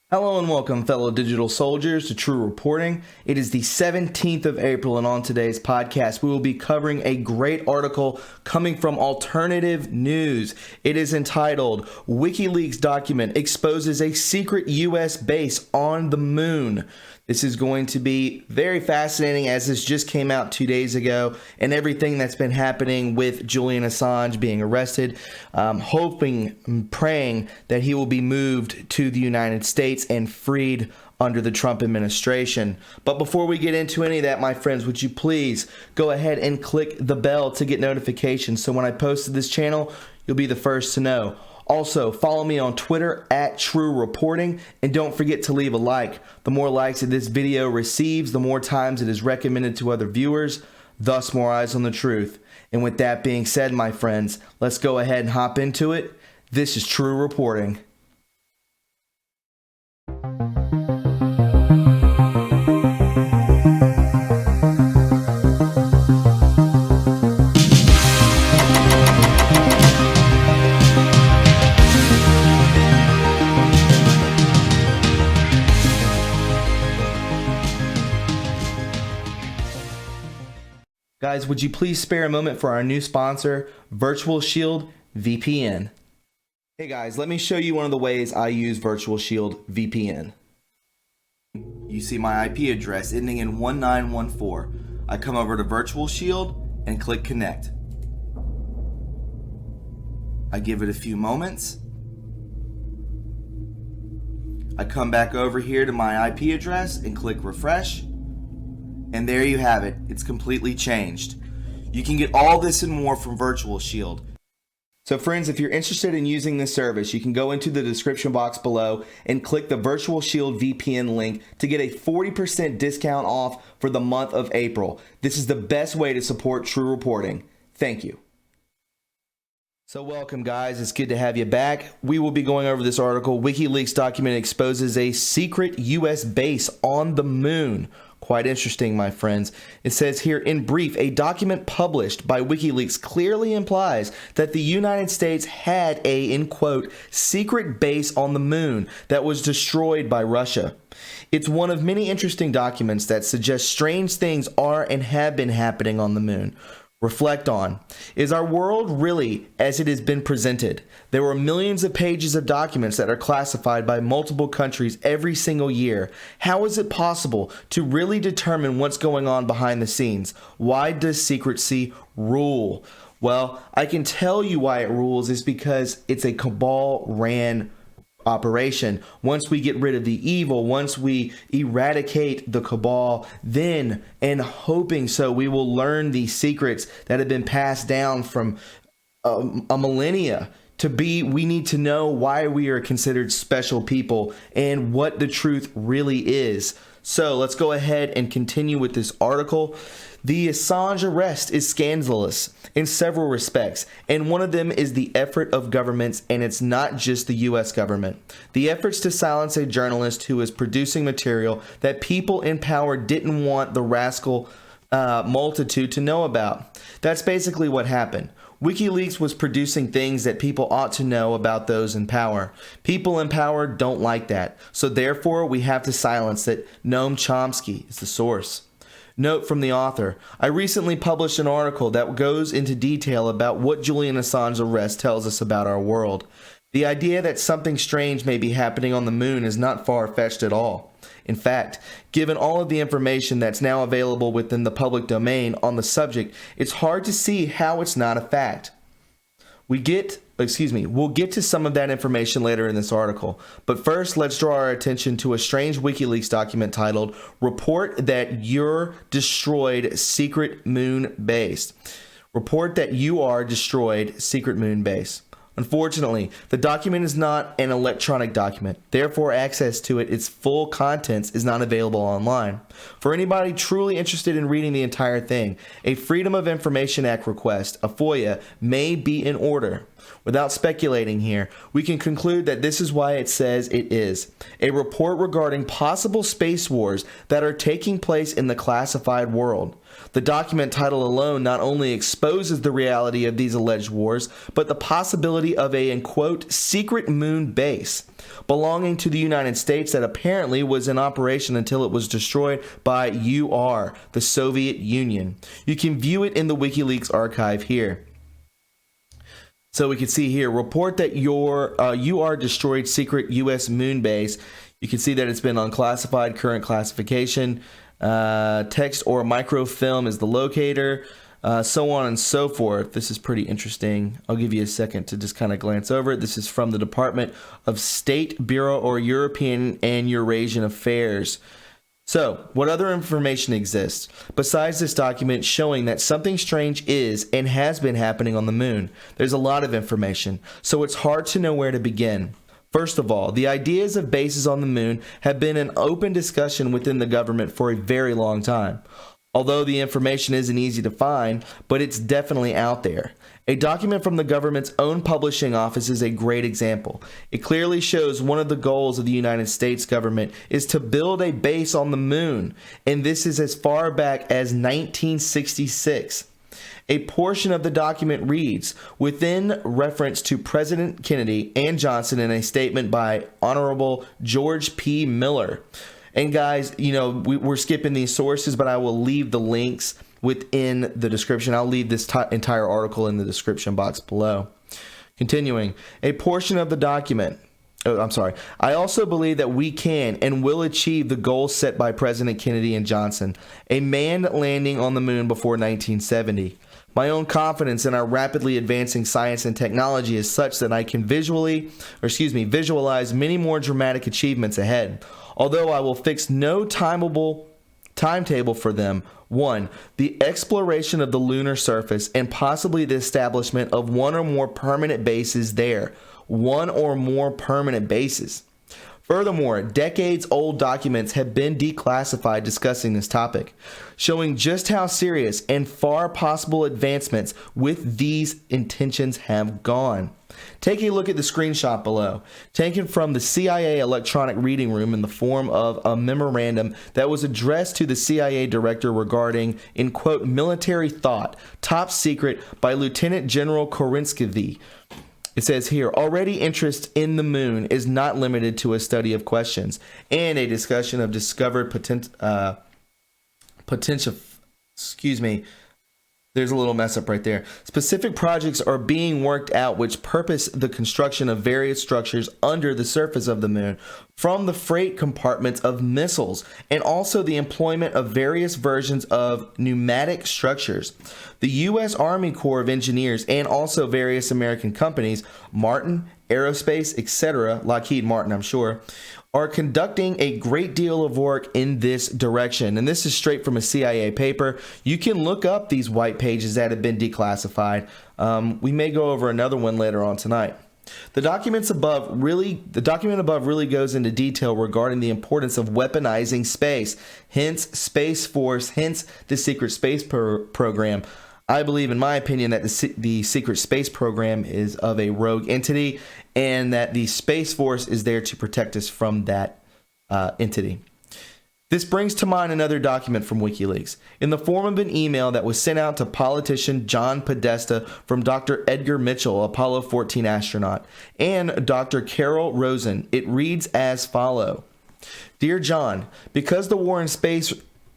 Hello and welcome, fellow digital soldiers, to True Reporting. It is the 17th of April, and on today's podcast, we will be covering a great article coming from Alternative News. It is entitled, WikiLeaks Document Exposes a Secret U.S. Base on the Moon. This is going to be very fascinating as this just came out 2 days ago and everything that's been happening with Julian Assange being arrested. Hoping, praying that he will be moved to the United States and freed under the Trump administration. But before we get into any of that, my friends, would you please go ahead and click the bell to get notifications so when I post to this channel, you'll be the first to know. Also, follow me on Twitter at TRUreporting, and don't forget to leave a like. The more likes that this video receives, the more times it is recommended to other viewers, thus more eyes on the truth. And with that being said, my friends, let's go ahead and hop into it. This is True Reporting. Guys, would you please spare a moment for our new sponsor, Virtual Shield VPN. Hey guys, let me show you one of the ways I use Virtual Shield VPN. You see my IP address ending in 1914. I come over to Virtual Shield and click Connect. I give it a few moments. I come back over here to my IP address and click Refresh. And there you have it. It's completely changed. You can get all this and more from Virtual Shield. So friends, if you're interested in using this service, you can go into the description box below and click the Virtual Shield VPN link to get a 40% discount off for the month of April. This is the best way to support True Reporting. Thank you. So welcome guys, it's good to have you back. We will be going over this article, WikiLeaks Document Exposes a Secret U.S. Base on the Moon. Quite interesting, my friends. It says here, in brief, a document published by WikiLeaks clearly implies that the United States had a, in quote, secret base on the moon that was destroyed by Russia. It's one of many interesting documents that suggest strange things are and have been happening on the moon. Reflect on, is our world really as it has been presented? There were millions of pages of documents that are classified by multiple countries every single year. How is it possible to really determine what's going on behind the scenes? Why does secrecy rule? Well, I can tell you why it rules is because it's a cabal-ran operation. Once we get rid of the evil, once we eradicate the cabal, then, and hoping so, we will learn these secrets that have been passed down from a millennia. We need to know why we are considered special people and what the truth really is. So let's go ahead and continue with this article. The Assange arrest is scandalous in several respects, and one of them is the effort of governments, and it's not just the U.S. government. The efforts to silence a journalist who is producing material that people in power didn't want the rascal multitude to know about. That's basically what happened. WikiLeaks was producing things that people ought to know about those in power. People in power don't like that, so therefore we have to silence it. Noam Chomsky is the source. Note from the author, I recently published an article that goes into detail about what Julian Assange's arrest tells us about our world. The idea that something strange may be happening on the moon is not far-fetched at all. In fact, given all of the information that's now available within the public domain on the subject, it's hard to see how it's not a fact. We'll get to some of that information later in this article, but first let's draw our attention to a strange WikiLeaks document titled, Report That You're Destroyed Secret Moon Base. Report that you are destroyed secret moon base. Unfortunately, the document is not an electronic document. Therefore, access to its full contents is not available online. For anybody truly interested in reading the entire thing, a Freedom of Information Act request, a FOIA, may be in order. Without speculating here, we can conclude that this is why it says it is. A report regarding possible space wars that are taking place in the classified world. The document title alone not only exposes the reality of these alleged wars, but the possibility of a, in quote, secret moon base belonging to the United States that apparently was in operation until it was destroyed by the Soviet Union. You can view it in the WikiLeaks archive here. So we can see here, report that destroyed secret U.S. moon base. You can see that it's been unclassified, current classification. Text or microfilm is the locator, so on and so forth. This is pretty interesting. I'll give you a second to just kind of glance over it. This is from the Department of State, Bureau or European and Eurasian Affairs. So, what other information exists besides this document showing that something strange is and has been happening on the moon? There's a lot of information, so it's hard to know where to begin. First of all, the ideas of bases on the moon have been an open discussion within the government for a very long time. Although the information isn't easy to find, but it's definitely out there. A document from the government's own publishing office is a great example. It clearly shows one of the goals of the United States government is to build a base on the moon, and this is as far back as 1966. A portion of the document reads, within reference to President Kennedy and Johnson in a statement by Honorable George P. Miller. And guys, we're skipping these sources, but I will leave the links within the description. I'll leave this entire article in the description box below. Continuing, a portion of the document. I also believe that we can and will achieve the goals set by President Kennedy and Johnson, a manned landing on the moon before 1970. My own confidence in our rapidly advancing science and technology is such that I can visualize many more dramatic achievements ahead. Although I will fix no timetable for them. 1. The exploration of the lunar surface and possibly the establishment of one or more permanent bases there. One or more permanent bases. Furthermore, decades-old documents have been declassified discussing this topic, showing just how serious and far possible advancements with these intentions have gone. Take a look at the screenshot below, taken from the CIA electronic reading room in the form of a memorandum that was addressed to the CIA director regarding, in quote, military thought, top secret by Lieutenant General Korinsky. It says here, already interest in the moon is not limited to a study of questions and a discussion of discovered potential. There's a little mess up right there. Specific projects are being worked out which purpose the construction of various structures under the surface of the moon from the freight compartments of missiles and also the employment of various versions of pneumatic structures. The U.S. Army Corps of Engineers and also various American companies, Martin, Aerospace, etc., Lockheed Martin, I'm sure, are conducting a great deal of work in this direction. And this is straight from a CIA paper. You can look up these white pages that have been declassified. We may go over another one later on tonight. The document above really goes into detail regarding the importance of weaponizing space, hence Space Force, hence the secret space program. I believe, in my opinion, that the secret space program is of a rogue entity and that the Space Force is there to protect us from that entity. This brings to mind another document from WikiLeaks in the form of an email that was sent out to politician John Podesta from Dr. Edgar Mitchell, Apollo 14 astronaut, and Dr. Carol Rosen. It reads as follows. Dear John, because the war in space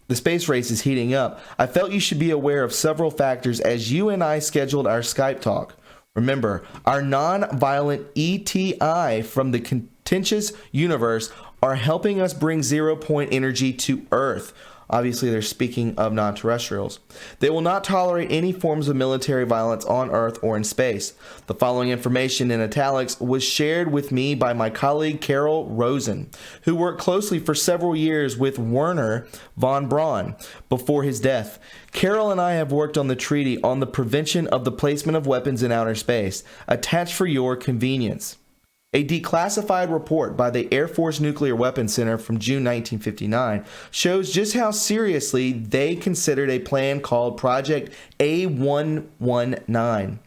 the space race is heating up, I felt you should be aware of several factors as you and I scheduled our Skype talk. Remember, our non-violent ETI from the contentious universe are helping us bring zero-point energy to Earth. Obviously, they're speaking of non-terrestrials. They will not tolerate any forms of military violence on Earth or in space. The following information in italics was shared with me by my colleague Carol Rosen, who worked closely for several years with Werner von Braun before his death. Carol and I have worked on the treaty on the prevention of the placement of weapons in outer space, attached for your convenience. A declassified report by the Air Force Nuclear Weapons Center from June 1959 shows just how seriously they considered a plan called Project A119.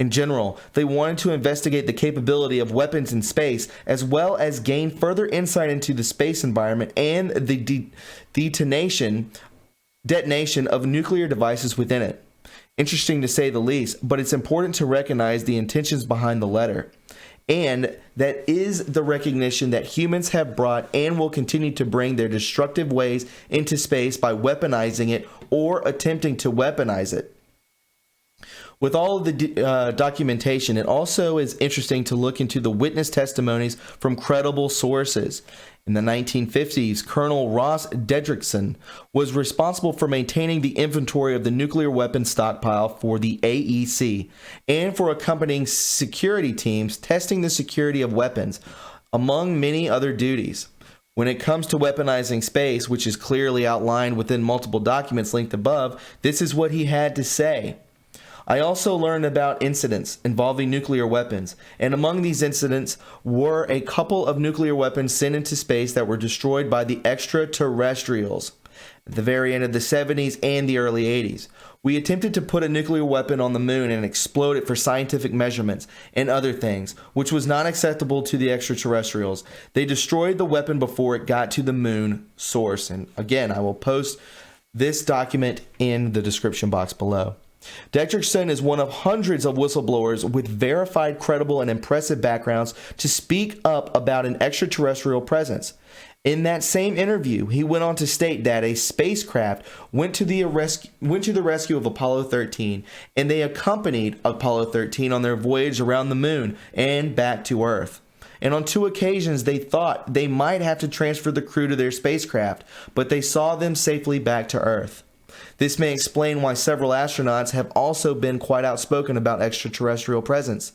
In general, they wanted to investigate the capability of weapons in space as well as gain further insight into the space environment and the detonation detonation of nuclear devices within it. Interesting to say the least, but it's important to recognize the intentions behind the letter. And that is the recognition that humans have brought and will continue to bring their destructive ways into space by weaponizing it or attempting to weaponize it. With all of the documentation, it also is interesting to look into the witness testimonies from credible sources. In the 1950s, Colonel Ross Dedrickson was responsible for maintaining the inventory of the nuclear weapons stockpile for the AEC and for accompanying security teams testing the security of weapons, among many other duties. When it comes to weaponizing space, which is clearly outlined within multiple documents linked above, this is what he had to say. I also learned about incidents involving nuclear weapons, and among these incidents were a couple of nuclear weapons sent into space that were destroyed by the extraterrestrials at the very end of the 70s and the early 80s. We attempted to put a nuclear weapon on the moon and explode it for scientific measurements and other things, which was not acceptable to the extraterrestrials. They destroyed the weapon before it got to the moon source. And again, I will post this document in the description box below. Dedrickson is one of hundreds of whistleblowers with verified, credible, and impressive backgrounds to speak up about an extraterrestrial presence. In that same interview, he went on to state that a spacecraft went to the rescue of Apollo 13, and they accompanied Apollo 13 on their voyage around the moon and back to Earth. And on 2 occasions, they thought they might have to transfer the crew to their spacecraft, but they saw them safely back to Earth. This may explain why several astronauts have also been quite outspoken about extraterrestrial presence,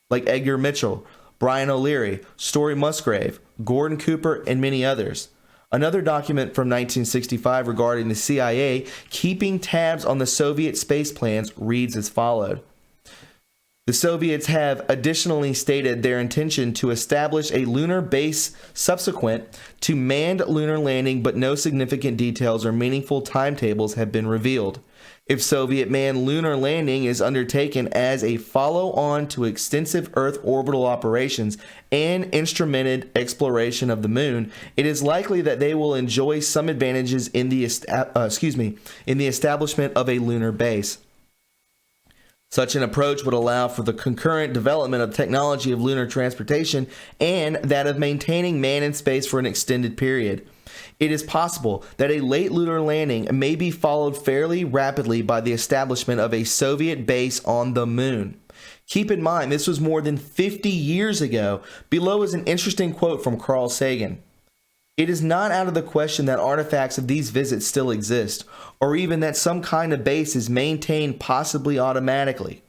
like Edgar Mitchell, Brian O'Leary, Story Musgrave, Gordon Cooper, and many others. Another document from 1965 regarding the CIA keeping tabs on the Soviet space plans reads as follows. The Soviets have additionally stated their intention to establish a lunar base subsequent to manned lunar landing, but no significant details or meaningful timetables have been revealed. If Soviet manned lunar landing is undertaken as a follow-on to extensive Earth orbital operations and instrumented exploration of the moon, it is likely that they will enjoy some advantages in the establishment of a lunar base. Such an approach would allow for the concurrent development of technology of lunar transportation and that of maintaining man in space for an extended period. It is possible that a late lunar landing may be followed fairly rapidly by the establishment of a Soviet base on the moon. Keep in mind, this was more than 50 years ago. Below is an interesting quote from Carl Sagan. It is not out of the question that artifacts of these visits still exist, or even that some kind of base is maintained possibly automatically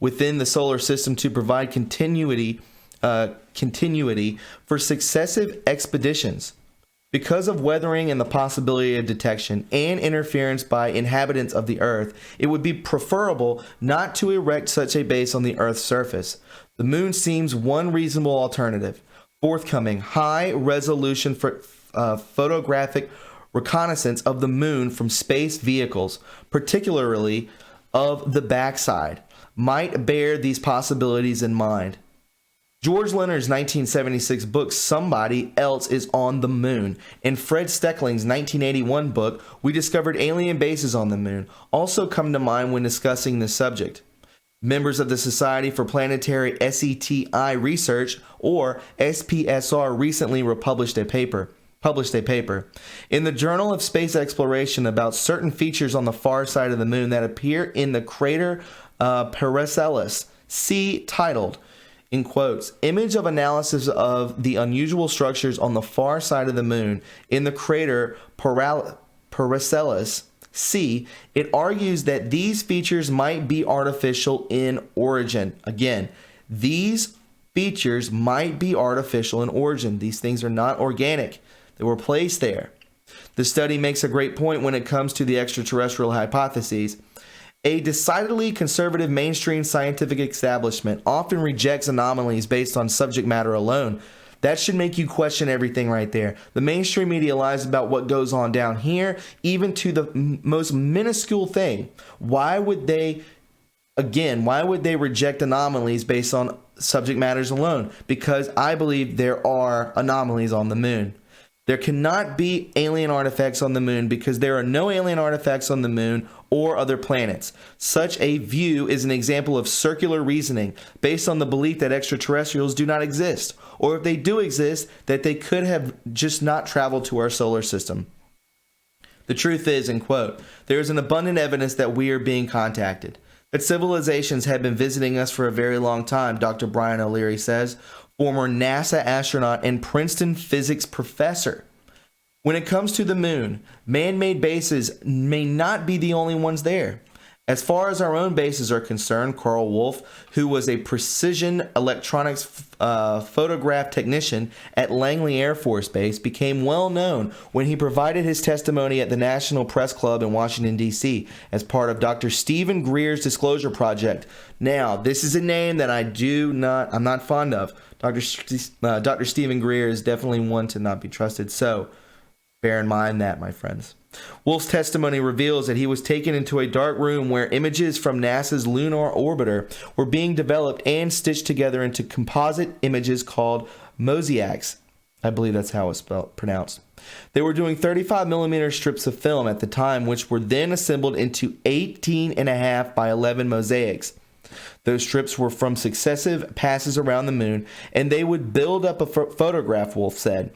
within the solar system to provide continuity for successive expeditions. Because of weathering and the possibility of detection and interference by inhabitants of the Earth, it would be preferable not to erect such a base on the Earth's surface. The moon seems one reasonable alternative. Forthcoming high-resolution photographic reconnaissance of the moon from space vehicles, particularly of the backside, might bear these possibilities in mind. George Leonard's 1976 book, Somebody Else is on the Moon, and Fred Steckling's 1981 book, We Discovered Alien Bases on the Moon, also come to mind when discussing this subject. Members of the Society for Planetary SETI Research, or SPSR, recently published a paper in the Journal of Space Exploration about certain features on the far side of the moon that appear in the crater Paracelsus C, titled, in quotes, Image of Analysis of the Unusual Structures on the Far Side of the Moon in the Crater Paracelsus C. It argues that these features might be artificial in origin. Again, these features might be artificial in origin. These things are not organic. They were placed there. The study makes a great point when it comes to the extraterrestrial hypotheses. A decidedly conservative mainstream scientific establishment often rejects anomalies based on subject matter alone. That should make you question everything right there. The mainstream media lies about what goes on down here, even to the most minuscule thing. Why would they reject anomalies based on subject matters alone? Because I believe there are anomalies on the moon. There cannot be alien artifacts on the moon because there are no alien artifacts on the moon or other planets. Such a view is an example of circular reasoning based on the belief that extraterrestrials do not exist, or if they do exist, that they could have just not traveled to our solar system. The truth is, in quote, there is an abundant evidence that we are being contacted, that civilizations have been visiting us for a very long time, Dr. Brian O'Leary says, former NASA astronaut and Princeton physics professor. When it comes to the moon, man-made bases may not be the only ones there. As far as our own bases are concerned, Carl Wolf, who was a precision electronics photograph technician at Langley Air Force Base, became well known when he provided his testimony at the National Press Club in Washington, D.C. as part of Dr. Stephen Greer's Disclosure Project. Now, this is a name that I'm not fond of. Dr. Stephen Greer is definitely one to not be trusted, so bear in mind that, my friends. Wolf's testimony reveals that he was taken into a dark room where images from NASA's lunar orbiter were being developed and stitched together into composite images called mosaics. I believe that's how it's pronounced. They were doing 35 millimeter strips of film at the time, which were then assembled into 18.5 by 11 mosaics. Those strips were from successive passes around the moon, and they would build up a photograph, Wolf said.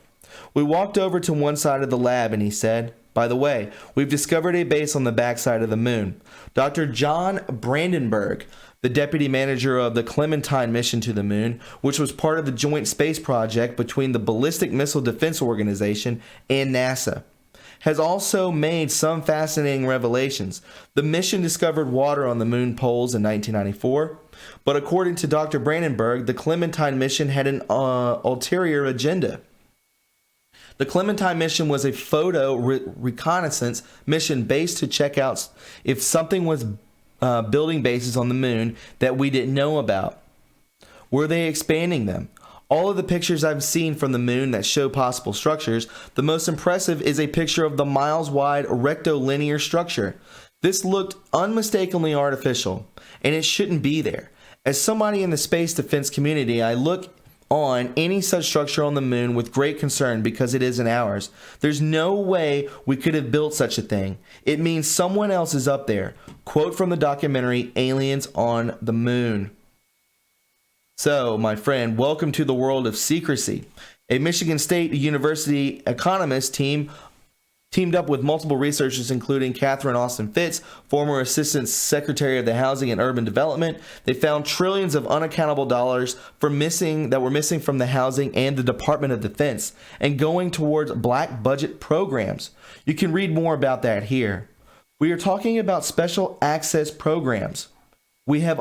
We walked over to one side of the lab, and he said, by the way, we've discovered a base on the backside of the moon. Dr. John Brandenburg, the deputy manager of the Clementine mission to the moon, which was part of the joint space project between the Ballistic Missile Defense Organization and NASA, has also made some fascinating revelations. The mission discovered water on the moon poles in 1994, but according to Dr. Brandenburg, the Clementine mission had an ulterior agenda. The Clementine mission was a photo reconnaissance mission based to check out if something was building bases on the moon that we didn't know about. Were they expanding them? All of the pictures I've seen from the moon that show possible structures, the most impressive is a picture of the miles-wide rectilinear structure. This looked unmistakably artificial, and it shouldn't be there. As somebody in the space defense community, I look on any such structure on the moon with great concern because it isn't ours. There's no way we could have built such a thing. It means someone else is up there. Quote from the documentary Aliens on the Moon. So, my friend, welcome to the world of secrecy. A Michigan State University economist teamed up with multiple researchers, including Catherine Austin Fitts, former Assistant Secretary of the Housing and Urban Development. They found trillions of unaccountable dollars that were missing from the Housing and the Department of Defense and going towards black budget programs. You can read more about that here. We are talking about special access programs. We have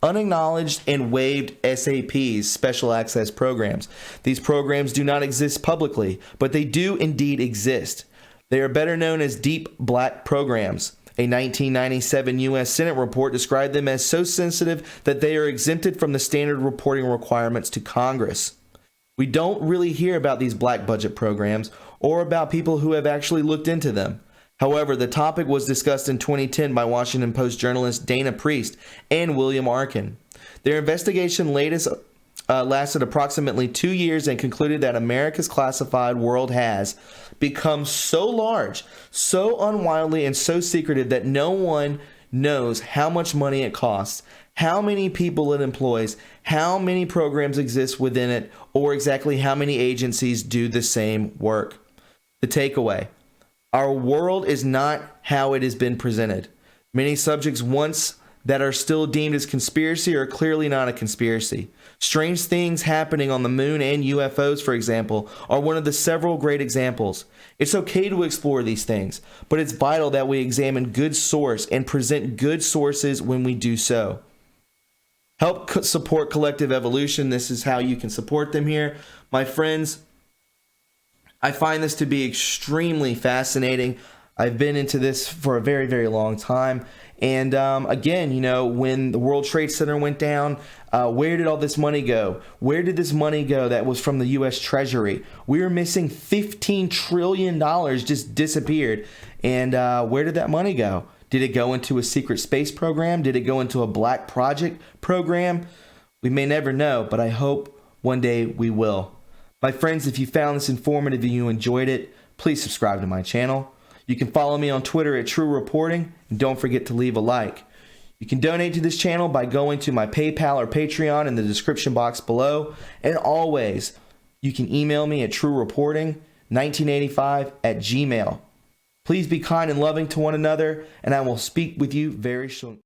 unacknowledged and waived SAPs, special access programs. These programs do not exist publicly, but they do indeed exist. They are better known as deep black programs. A 1997 U.S. Senate report described them as so sensitive that they are exempted from the standard reporting requirements to Congress. We don't really hear about these black budget programs or about people who have actually looked into them. However, the topic was discussed in 2010 by Washington Post journalists Dana Priest and William Arkin. Their investigation lasted approximately 2 years and concluded that America's classified world has become so large, so unwieldy, and so secretive that no one knows how much money it costs, how many people it employs, how many programs exist within it, or exactly how many agencies do the same work. The takeaway: our world is not how it has been presented. Many subjects once that are still deemed as conspiracy are clearly not a conspiracy. Strange things happening on the moon and UFOs, for example, are one of the several great examples. It's okay to explore these things, but it's vital that we examine good source and present good sources when we do so. Help support collective evolution. This is how you can support them here. My friends, I find this to be extremely fascinating. I've been into this for a very, very long time. And again, when the World Trade Center went down, where did all this money go? Where did this money go that was from the U.S. Treasury? We were missing $15 trillion, just disappeared. And where did that money go? Did it go into a secret space program? Did it go into a black project program? We may never know, but I hope one day we will. My friends, if you found this informative and you enjoyed it, please subscribe to my channel. You can follow me on Twitter at TRUreporting, and don't forget to leave a like. You can donate to this channel by going to my PayPal or Patreon in the description box below. And always, you can email me at TRUreporting1985@gmail.com. Please be kind and loving to one another, and I will speak with you very soon.